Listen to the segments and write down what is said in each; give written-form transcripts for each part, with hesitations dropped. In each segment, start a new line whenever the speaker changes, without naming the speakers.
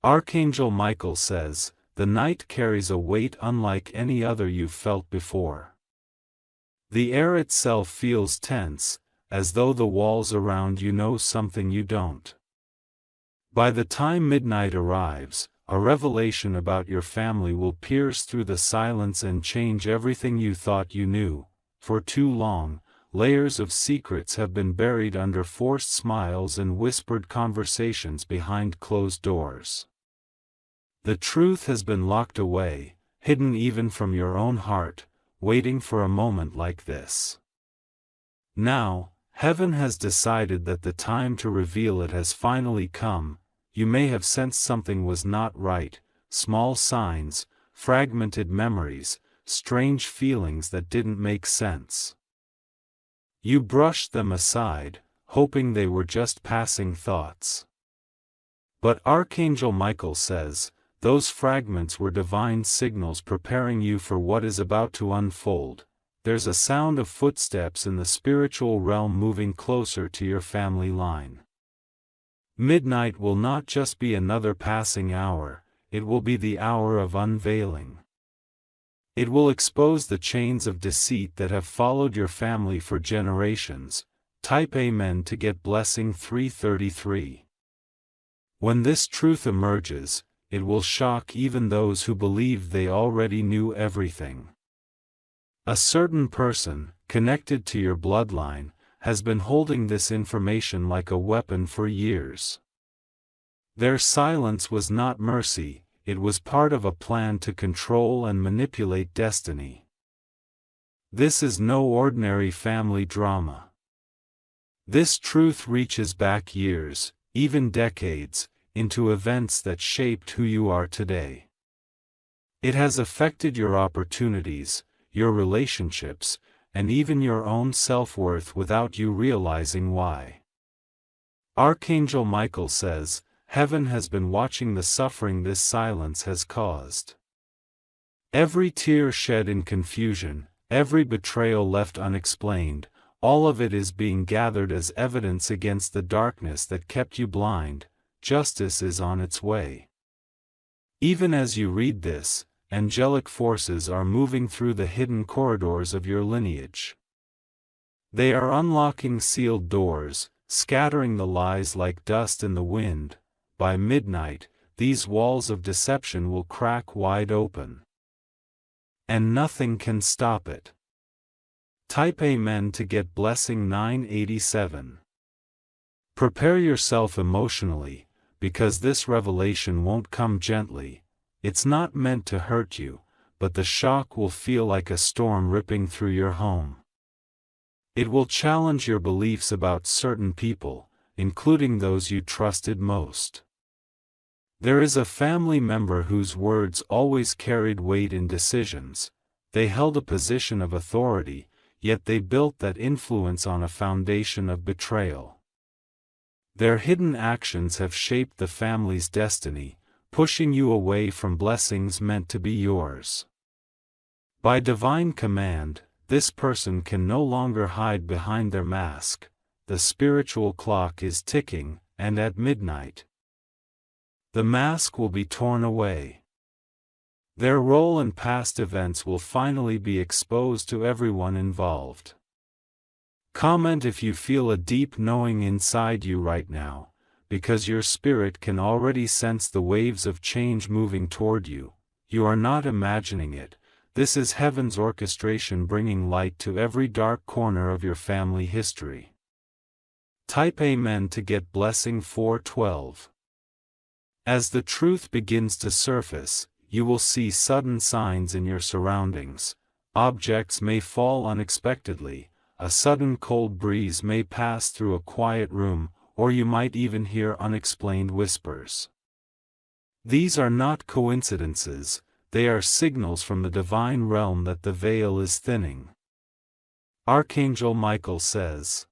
Archangel Michael says, the night carries a weight unlike any other you've felt before. The air itself feels tense, as though the walls around you know something you don't. By the time midnight arrives, a revelation about your family will pierce through the silence and change everything you thought you knew. For too long, layers of secrets have been buried under forced smiles and whispered conversations behind closed doors. The truth has been locked away, hidden even from your own heart, waiting for a moment like this. Now, heaven has decided that the time to reveal it has finally come. You may have sensed something was not right, small signs, fragmented memories, strange feelings that didn't make sense. You brushed them aside, hoping they were just passing thoughts. But Archangel Michael says, those fragments were divine signals preparing you for what is about to unfold. There's a sound of footsteps in the spiritual realm moving closer to your family line. Midnight will not just be another passing hour, it will be the hour of unveiling. It will expose the chains of deceit that have followed your family for generations. Type Amen to get blessing 333. When this truth emerges, it will shock even those who believed they already knew everything. A certain person, connected to your bloodline, has been holding this information like a weapon for years. Their silence was not mercy, it was part of a plan to control and manipulate destiny. This is no ordinary family drama. This truth reaches back years, even decades, into events that shaped who you are today. It has affected your opportunities, your relationships, and even your own self-worth without you realizing why. Archangel Michael says, heaven has been watching the suffering this silence has caused. Every tear shed in confusion, every betrayal left unexplained, all of it is being gathered as evidence against the darkness that kept you blind. Justice is on its way. Even as you read this, angelic forces are moving through the hidden corridors of your lineage. They are unlocking sealed doors, scattering the lies like dust in the wind. By midnight, these walls of deception will crack wide open. And nothing can stop it. Type Amen to get blessing 987. Prepare yourself emotionally, because this revelation won't come gently. It's not meant to hurt you, but the shock will feel like a storm ripping through your home. It will challenge your beliefs about certain people, including those you trusted most. There is a family member whose words always carried weight in decisions. They held a position of authority, yet they built that influence on a foundation of betrayal. Their hidden actions have shaped the family's destiny, pushing you away from blessings meant to be yours. By divine command, this person can no longer hide behind their mask. The spiritual clock is ticking, and at midnight, the mask will be torn away. Their role in past events will finally be exposed to everyone involved. Comment if you feel a deep knowing inside you right now, because your spirit can already sense the waves of change moving toward you. You are not imagining it. This is heaven's orchestration bringing light to every dark corner of your family history. Type Amen to get blessing 412. As the truth begins to surface, you will see sudden signs in your surroundings. Objects may fall unexpectedly, a sudden cold breeze may pass through a quiet room, or you might even hear unexplained whispers. These are not coincidences, they are signals from the divine realm that the veil is thinning. Archangel Michael says,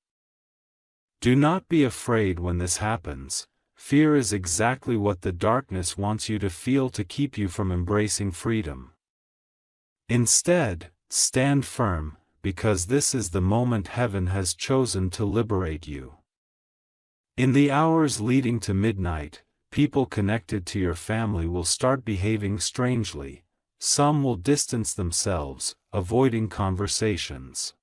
do not be afraid when this happens. Fear is exactly what the darkness wants you to feel to keep you from embracing freedom. Instead, stand firm, because this is the moment heaven has chosen to liberate you. In the hours leading to midnight, people connected to your family will start behaving strangely. Some will distance themselves, avoiding conversations.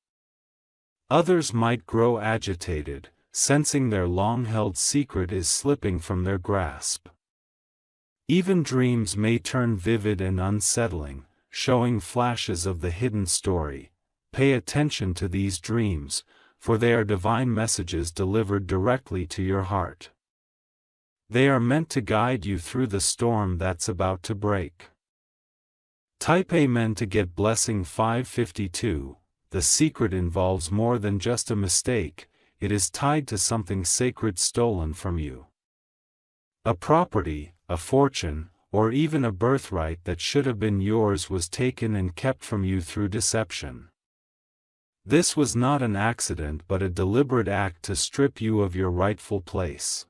Others might grow agitated, sensing their long-held secret is slipping from their grasp. Even dreams may turn vivid and unsettling, showing flashes of the hidden story. Pay attention to these dreams, for they are divine messages delivered directly to your heart. They are meant to guide you through the storm that's about to break. Type Amen to get blessing 552. The secret involves more than just a mistake, it is tied to something sacred stolen from you. A property, a fortune, or even a birthright that should have been yours was taken and kept from you through deception. This was not an accident but a deliberate act to strip you of your rightful place.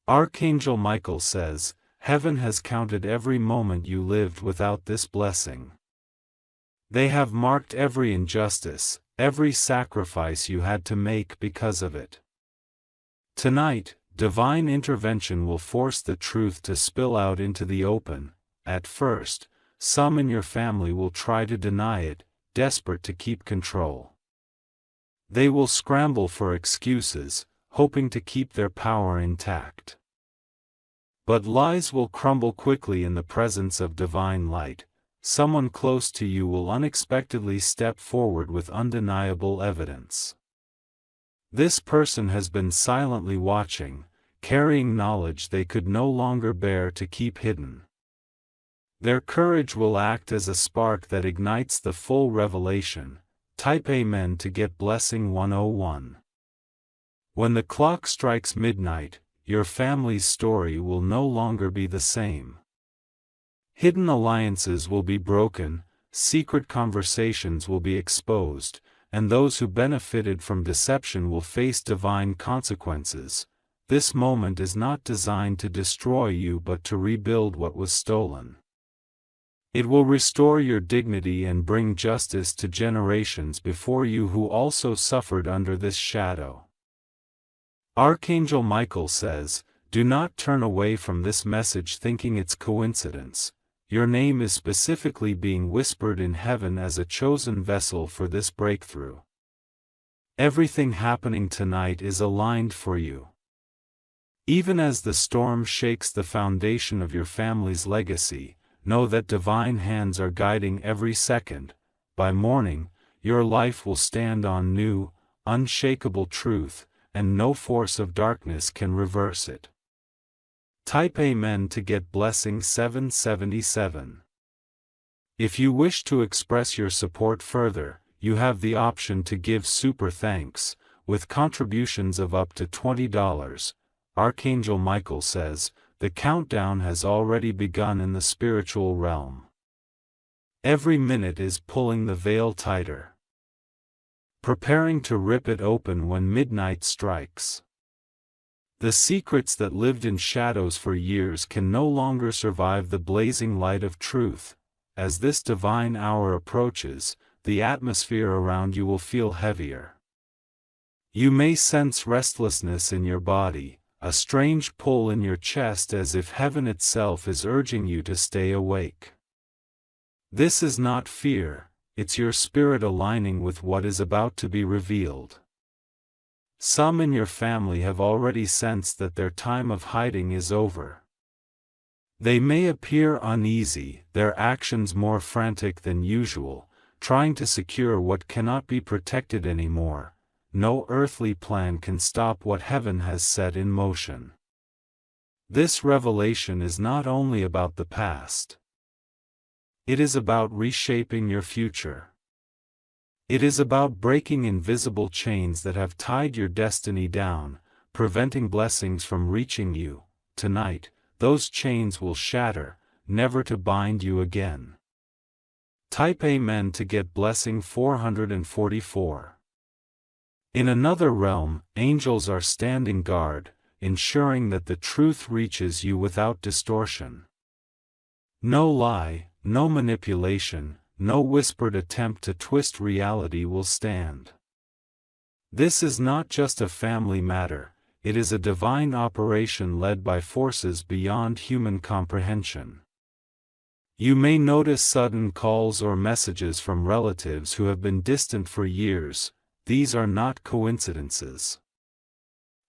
Archangel Michael says, "Heaven has counted every moment you lived without this blessing. They have marked every injustice, every sacrifice you had to make because of it. Tonight, divine intervention will force the truth to spill out into the open. At first, some in your family will try to deny it, desperate to keep control. They will scramble for excuses, hoping to keep their power intact. But lies will crumble quickly in the presence of divine light. Someone close to you will unexpectedly step forward with undeniable evidence. This person has been silently watching, carrying knowledge they could no longer bear to keep hidden. Their courage will act as a spark that ignites the full revelation. Type Amen to get blessing 101. When the clock strikes midnight, your family's story will no longer be the same. Hidden alliances will be broken, secret conversations will be exposed, and those who benefited from deception will face divine consequences. This moment is not designed to destroy you but to rebuild what was stolen. It will restore your dignity and bring justice to generations before you who also suffered under this shadow. Archangel Michael says, "Do not turn away from this message thinking it's coincidence. Your name is specifically being whispered in heaven as a chosen vessel for this breakthrough. Everything happening tonight is aligned for you. Even as the storm shakes the foundation of your family's legacy, know that divine hands are guiding every second. By morning, your life will stand on new, unshakable truth, and no force of darkness can reverse it." Type Amen to get blessing 777. If you wish to express your support further, you have the option to give super thanks, with contributions of up to $20. Archangel Michael says, "The countdown has already begun in the spiritual realm. Every minute is pulling the veil tighter, preparing to rip it open when midnight strikes. The secrets that lived in shadows for years can no longer survive the blazing light of truth. As this divine hour approaches, the atmosphere around you will feel heavier. You may sense restlessness in your body, a strange pull in your chest as if heaven itself is urging you to stay awake. This is not fear, it's your spirit aligning with what is about to be revealed. Some in your family have already sensed that their time of hiding is over. They may appear uneasy, their actions more frantic than usual, trying to secure what cannot be protected anymore. No earthly plan can stop what heaven has set in motion. This revelation is not only about the past. It is about reshaping your future. It is about breaking invisible chains that have tied your destiny down, preventing blessings from reaching you. Tonight, those chains will shatter, never to bind you again. Type Amen to get blessing 444. In another realm, angels are standing guard, ensuring that the truth reaches you without distortion. No lie, no manipulation, no whispered attempt to twist reality will stand. This is not just a family matter, it is a divine operation led by forces beyond human comprehension. You may notice sudden calls or messages from relatives who have been distant for years. These are not coincidences.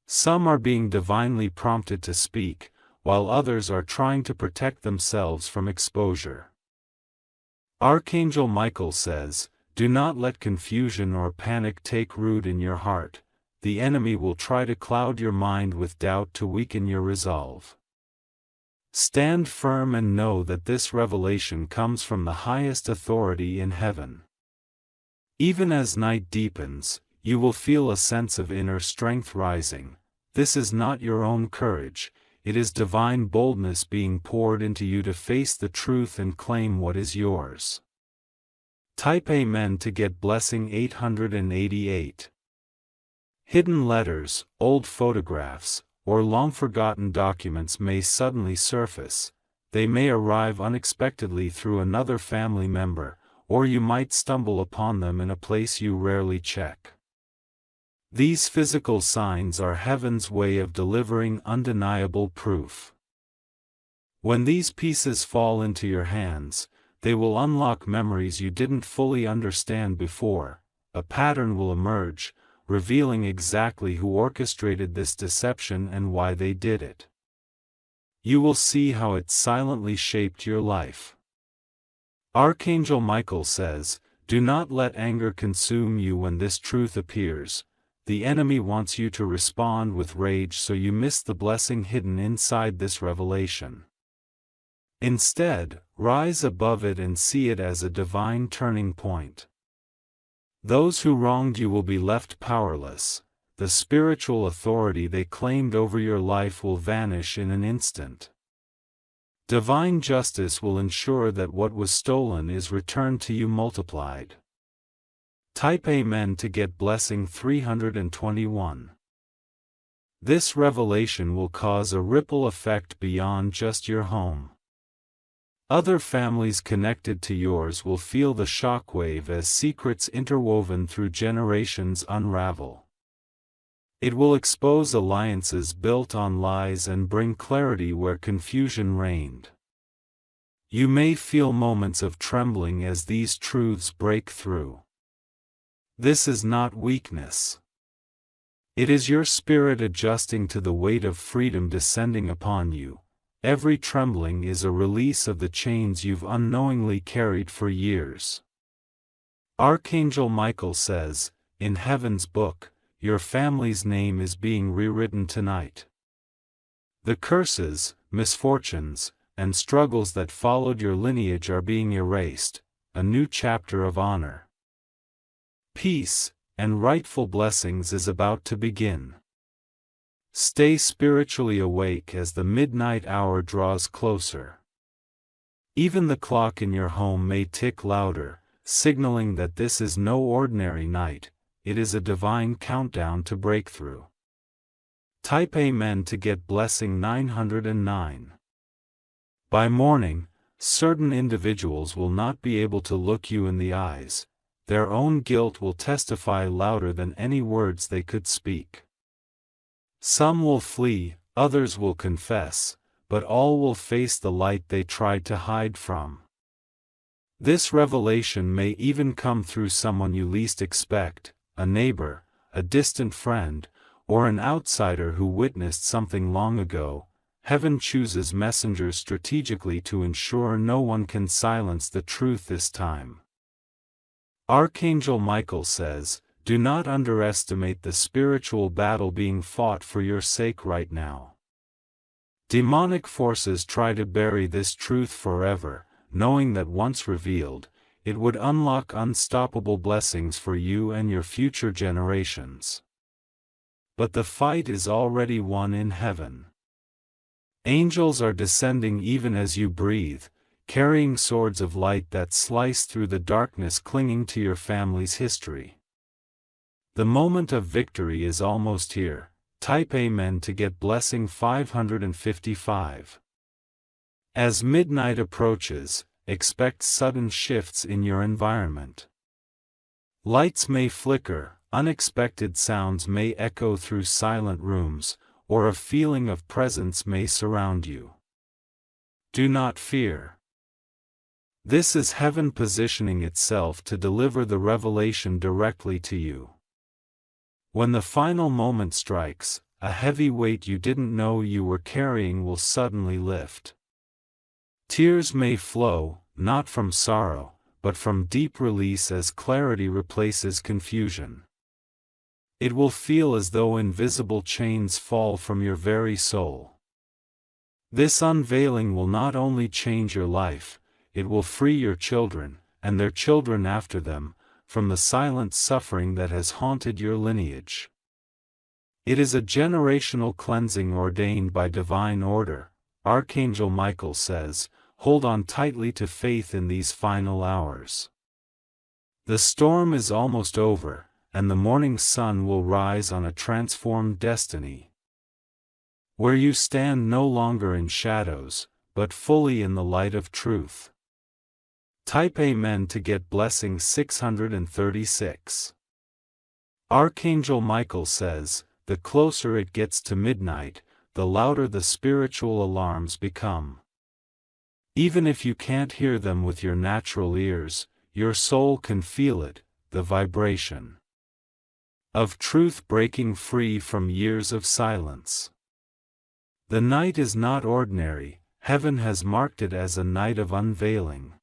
Some are being divinely prompted to speak, while others are trying to protect themselves from exposure. Archangel Michael says, "Do not let confusion or panic take root in your heart. The enemy will try to cloud your mind with doubt to weaken your resolve. Stand firm and know that this revelation comes from the highest authority in heaven." Even as night deepens, you will feel a sense of inner strength rising. This is not your own courage, it is divine boldness being poured into you to face the truth and claim what is yours. Type Amen to get blessing 888. Hidden letters, old photographs, or long-forgotten documents may suddenly surface. They may arrive unexpectedly through another family member, or you might stumble upon them in a place you rarely check. These physical signs are heaven's way of delivering undeniable proof. When these pieces fall into your hands, they will unlock memories you didn't fully understand before. A pattern will emerge, revealing exactly who orchestrated this deception and why they did it. You will see how it silently shaped your life. Archangel Michael says, "Do not let anger consume you when this truth appears. The enemy wants you to respond with rage so you miss the blessing hidden inside this revelation. Instead, rise above it and see it as a divine turning point. Those who wronged you will be left powerless. The spiritual authority they claimed over your life will vanish in an instant. Divine justice will ensure that what was stolen is returned to you multiplied." Type Amen to get blessing 321. This revelation will cause a ripple effect beyond just your home. Other families connected to yours will feel the shockwave as secrets interwoven through generations unravel. It will expose alliances built on lies and bring clarity where confusion reigned. You may feel moments of trembling as these truths break through. This is not weakness. It is your spirit adjusting to the weight of freedom descending upon you. Every trembling is a release of the chains you've unknowingly carried for years. Archangel Michael says, "In heaven's book, your family's name is being rewritten tonight. The curses, misfortunes, and struggles that followed your lineage are being erased. A new chapter of honor, peace, and rightful blessings is about to begin." Stay spiritually awake as the midnight hour draws closer. Even the clock in your home may tick louder, signaling that this is no ordinary night, it is a divine countdown to breakthrough. Type Amen to get blessing 909. By morning, certain individuals will not be able to look you in the eyes. Their own guilt will testify louder than any words they could speak. Some will flee, others will confess, but all will face the light they tried to hide from. This revelation may even come through someone you least expect, a neighbor, a distant friend, or an outsider who witnessed something long ago. Heaven chooses messengers strategically to ensure no one can silence the truth this time. Archangel Michael says, "Do not underestimate the spiritual battle being fought for your sake right now." Demonic forces try to bury this truth forever, knowing that once revealed, it would unlock unstoppable blessings for you and your future generations. But the fight is already won in heaven. Angels are descending even as you breathe, carrying swords of light that slice through the darkness clinging to your family's history. The moment of victory is almost here. Type Amen to get blessing 555. As midnight approaches, expect sudden shifts in your environment. Lights may flicker, unexpected sounds may echo through silent rooms, or a feeling of presence may surround you. Do not fear. This is heaven positioning itself to deliver the revelation directly to you. When the final moment strikes, a heavy weight you didn't know you were carrying will suddenly lift. Tears may flow, not from sorrow, but from deep release as clarity replaces confusion. It will feel as though invisible chains fall from your very soul. This unveiling will not only change your life, it will free your children, and their children after them, from the silent suffering that has haunted your lineage. It is a generational cleansing ordained by divine order. Archangel Michael says, hold on tightly to faith in these final hours. The storm is almost over, and the morning sun will rise on a transformed destiny. Where you stand no longer in shadows, but fully in the light of truth. Type Amen to get blessing 636. Archangel Michael says, the closer it gets to midnight, the louder the spiritual alarms become. Even if you can't hear them with your natural ears, your soul can feel it, the vibration of truth breaking free from years of silence. The night is not ordinary, heaven has marked it as a night of unveiling.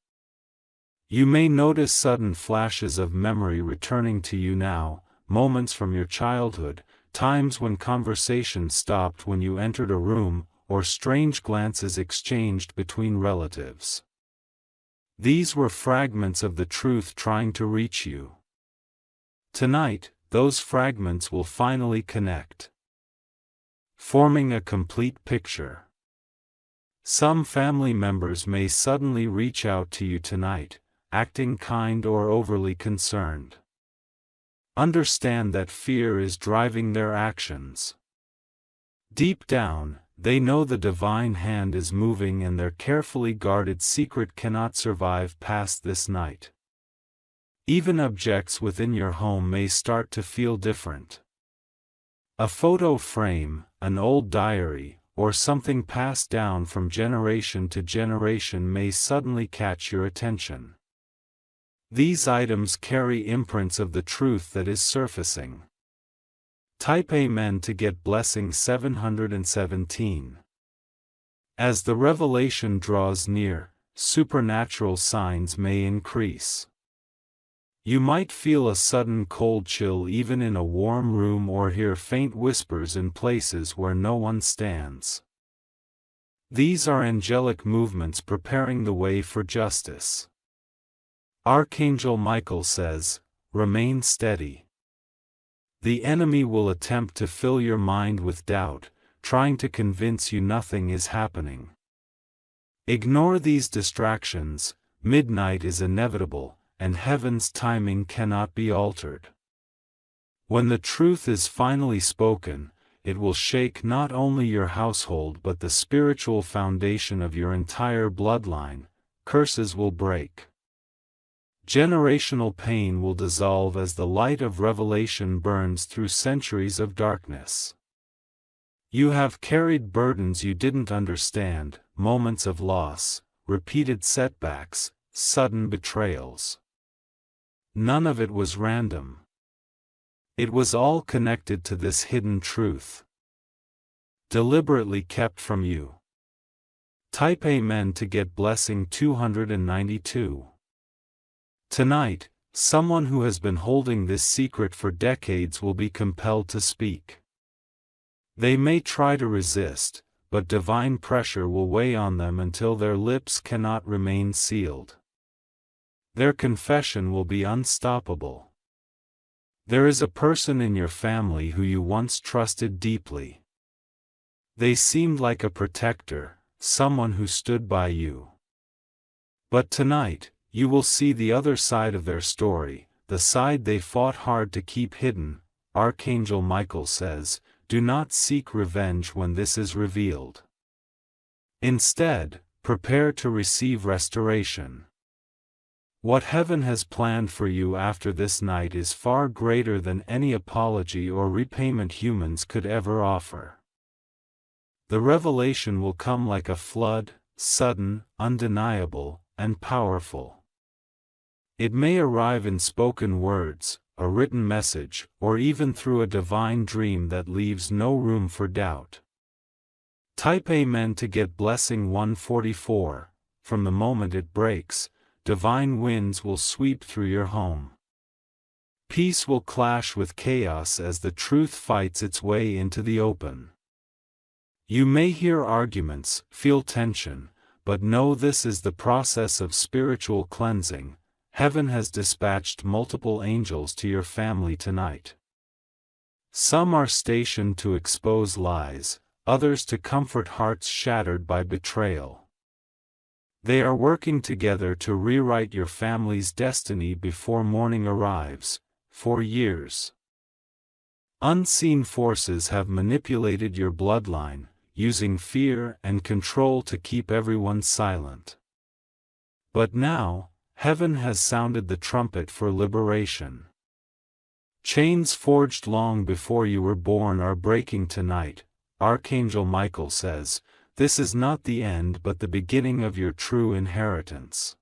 You may notice sudden flashes of memory returning to you now, moments from your childhood, times when conversation stopped when you entered a room, or strange glances exchanged between relatives. These were fragments of the truth trying to reach you. Tonight, those fragments will finally connect, forming a complete picture. Some family members may suddenly reach out to you tonight, acting kind or overly concerned. Understand that fear is driving their actions. Deep down, they know the divine hand is moving and their carefully guarded secret cannot survive past this night. Even objects within your home may start to feel different. A photo frame, an old diary, or something passed down from generation to generation may suddenly catch your attention. These items carry imprints of the truth that is surfacing. Type Amen to get blessing 717. As the revelation draws near, supernatural signs may increase. You might feel a sudden cold chill even in a warm room or hear faint whispers in places where no one stands. These are angelic movements preparing the way for justice. Archangel Michael says, remain steady. The enemy will attempt to fill your mind with doubt, trying to convince you nothing is happening. Ignore these distractions, midnight is inevitable, and heaven's timing cannot be altered. When the truth is finally spoken, it will shake not only your household but the spiritual foundation of your entire bloodline. Curses will break. Generational pain will dissolve as the light of revelation burns through centuries of darkness. You have carried burdens you didn't understand, moments of loss, repeated setbacks, sudden betrayals. None of it was random. It was all connected to this hidden truth, deliberately kept from you. Type Amen to get blessing 292. Tonight, someone who has been holding this secret for decades will be compelled to speak. They may try to resist, but divine pressure will weigh on them until their lips cannot remain sealed. Their confession will be unstoppable. There is a person in your family who you once trusted deeply. They seemed like a protector, someone who stood by you. But tonight, you will see the other side of their story, the side they fought hard to keep hidden. Archangel Michael says, do not seek revenge when this is revealed. Instead, prepare to receive restoration. What heaven has planned for you after this night is far greater than any apology or repayment humans could ever offer. The revelation will come like a flood, sudden, undeniable, and powerful. It may arrive in spoken words, a written message, or even through a divine dream that leaves no room for doubt. Type Amen to get blessing 144. From the moment it breaks, divine winds will sweep through your home. Peace will clash with chaos as the truth fights its way into the open. You may hear arguments, feel tension, but know this is the process of spiritual cleansing. Heaven has dispatched multiple angels to your family tonight. Some are stationed to expose lies, others to comfort hearts shattered by betrayal. They are working together to rewrite your family's destiny before morning arrives. For years, unseen forces have manipulated your bloodline, using fear and control to keep everyone silent. But now, heaven has sounded the trumpet for liberation. Chains forged long before you were born are breaking tonight. Archangel Michael says, "This is not the end but the beginning of your true inheritance."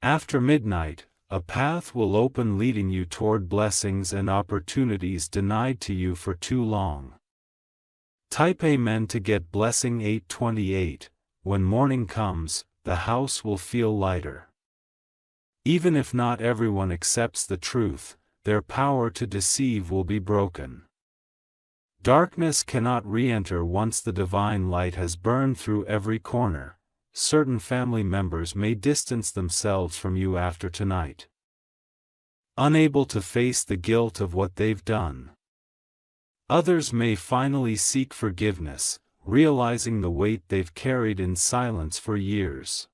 After midnight, a path will open leading you toward blessings and opportunities denied to you for too long. Type Amen to get blessing 828. When morning comes, the house will feel lighter. Even if not everyone accepts the truth, their power to deceive will be broken. Darkness cannot re-enter once the divine light has burned through every corner. Certain family members may distance themselves from you after tonight, unable to face the guilt of what they've done. Others may finally seek forgiveness, realizing the weight they've carried in silence for years.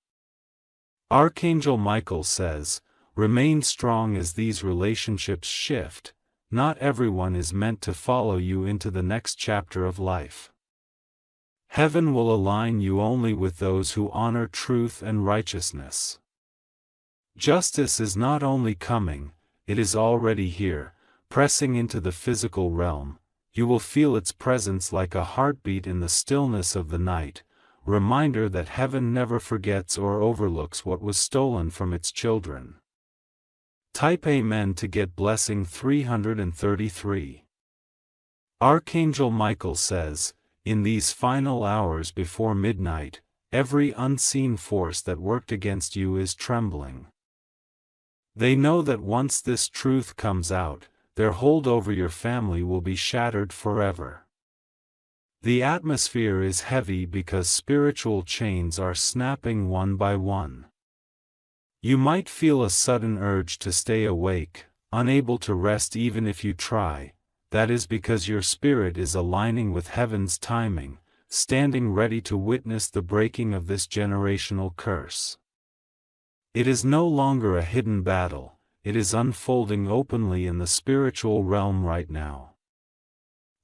Archangel Michael says, "Remain strong as these relationships shift. Not everyone is meant to follow you into the next chapter of life. Heaven will align you only with those who honor truth and righteousness." Justice is not only coming, it is already here, pressing into the physical realm. You will feel its presence like a heartbeat in the stillness of the night, reminder that heaven never forgets or overlooks what was stolen from its children. Type Amen to get blessing 333. Archangel Michael says, "In these final hours before midnight, every unseen force that worked against you is trembling. They know that once this truth comes out, their hold over your family will be shattered forever." The atmosphere is heavy because spiritual chains are snapping one by one. You might feel a sudden urge to stay awake, unable to rest even if you try. That is because your spirit is aligning with heaven's timing, standing ready to witness the breaking of this generational curse. It is no longer a hidden battle, it is unfolding openly in the spiritual realm right now.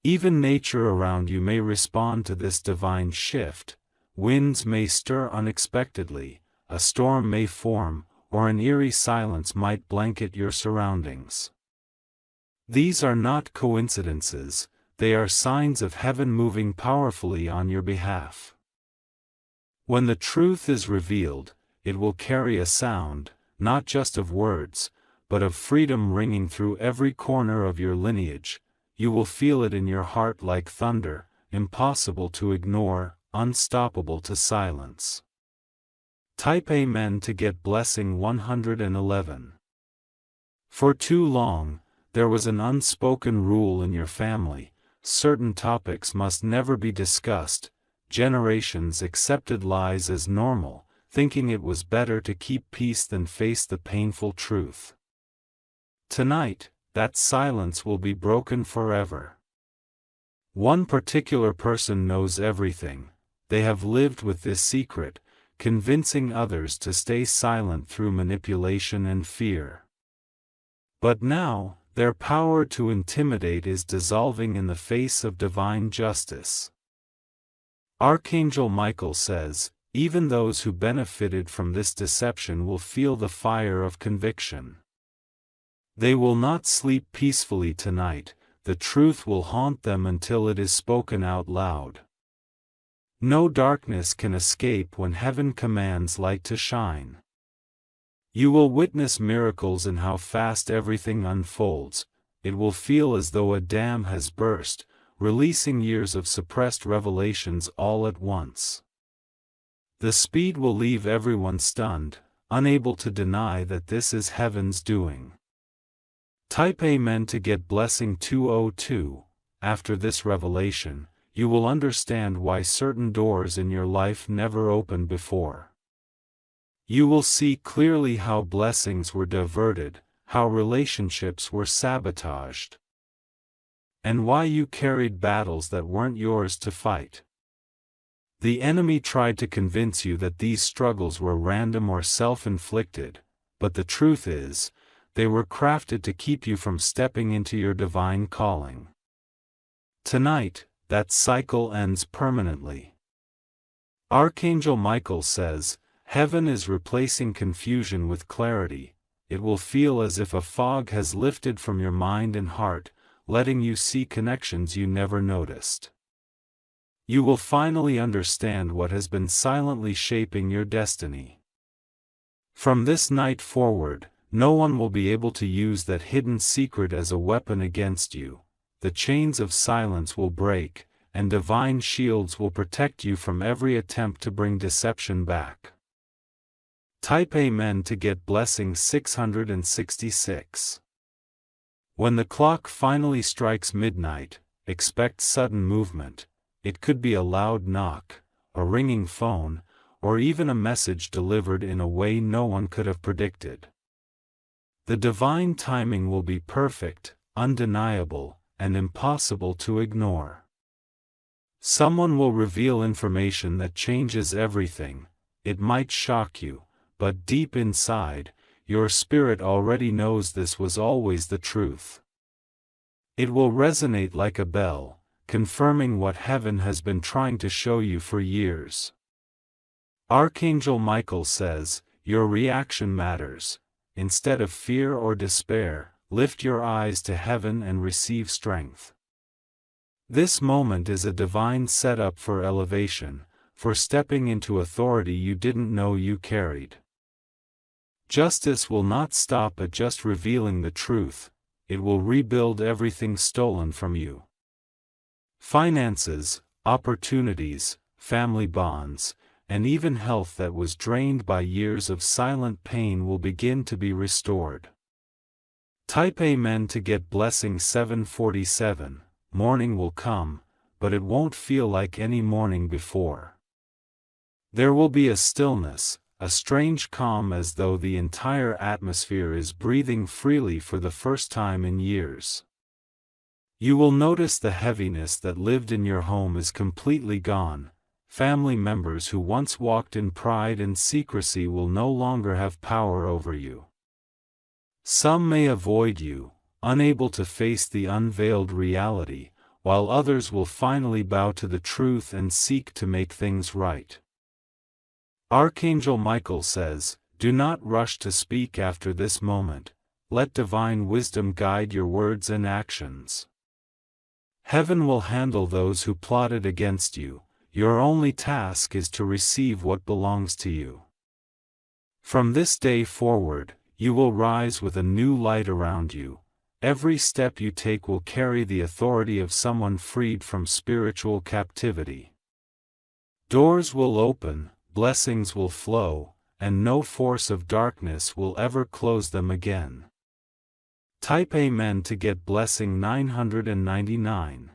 Even nature around you may respond to this divine shift. Winds may stir unexpectedly, a storm may form, or an eerie silence might blanket your surroundings. These are not coincidences, they are signs of heaven moving powerfully on your behalf. When the truth is revealed, it will carry a sound, not just of words, but of freedom ringing through every corner of your lineage. You will feel it in your heart like thunder, impossible to ignore, unstoppable to silence. Type Amen to get blessing 111. For too long, there was an unspoken rule in your family: certain topics must never be discussed. Generations accepted lies as normal, thinking it was better to keep peace than face the painful truth. Tonight, that silence will be broken forever. One particular person knows everything. They have lived with this secret, convincing others to stay silent through manipulation and fear. But now, their power to intimidate is dissolving in the face of divine justice. Archangel Michael says, Even those who benefited from this deception will feel the fire of conviction. They will not sleep peacefully tonight. The truth will haunt them until it is spoken out loud. No darkness can escape when heaven commands light to shine. You will witness miracles in how fast everything unfolds. It will feel as though a dam has burst, releasing years of suppressed revelations all at once. The speed will leave everyone stunned, unable to deny that this is heaven's doing. Type Amen to get blessing 202. After this revelation, you will understand why certain doors in your life never opened before. You will see clearly how blessings were diverted, how relationships were sabotaged, and why you carried battles that weren't yours to fight. The enemy tried to convince you that these struggles were random or self-inflicted, but the truth is, they were crafted to keep you from stepping into your divine calling. Tonight, that cycle ends permanently. Archangel Michael says, heaven is replacing confusion with clarity. It will feel as if a fog has lifted from your mind and heart, letting you see connections you never noticed. You will finally understand what has been silently shaping your destiny. From this night forward, no one will be able to use that hidden secret as a weapon against you. The chains of silence will break, and divine shields will protect you from every attempt to bring deception back. Type Amen to get blessing 666. When the clock finally strikes midnight, expect sudden movement. It could be a loud knock, a ringing phone, or even a message delivered in a way no one could have predicted. The divine timing will be perfect, undeniable, and impossible to ignore. Someone will reveal information that changes everything. It might shock you, but deep inside, your spirit already knows this was always the truth. It will resonate like a bell, confirming what heaven has been trying to show you for years. Archangel Michael says, your reaction matters. Instead of fear or despair, lift your eyes to heaven and receive strength. This moment is a divine setup for elevation, for stepping into authority you didn't know you carried. Justice will not stop at just revealing the truth, it will rebuild everything stolen from you. Finances, opportunities, family bonds, and even health that was drained by years of silent pain will begin to be restored. Type Amen to get blessing 747. Morning will come, but it won't feel like any morning before. There will be a stillness, a strange calm, as though the entire atmosphere is breathing freely for the first time in years. You will notice the heaviness that lived in your home is completely gone. Family members who once walked in pride and secrecy will no longer have power over you. Some may avoid you, unable to face the unveiled reality, while others will finally bow to the truth and seek to make things right. Archangel Michael says, do not rush to speak after this moment. Let divine wisdom guide your words and actions. Heaven will handle those who plotted against you. Your only task is to receive what belongs to you. From this day forward, you will rise with a new light around you. Every step you take will carry the authority of someone freed from spiritual captivity. Doors will open, blessings will flow, and no force of darkness will ever close them again. Type Amen to get blessing 999.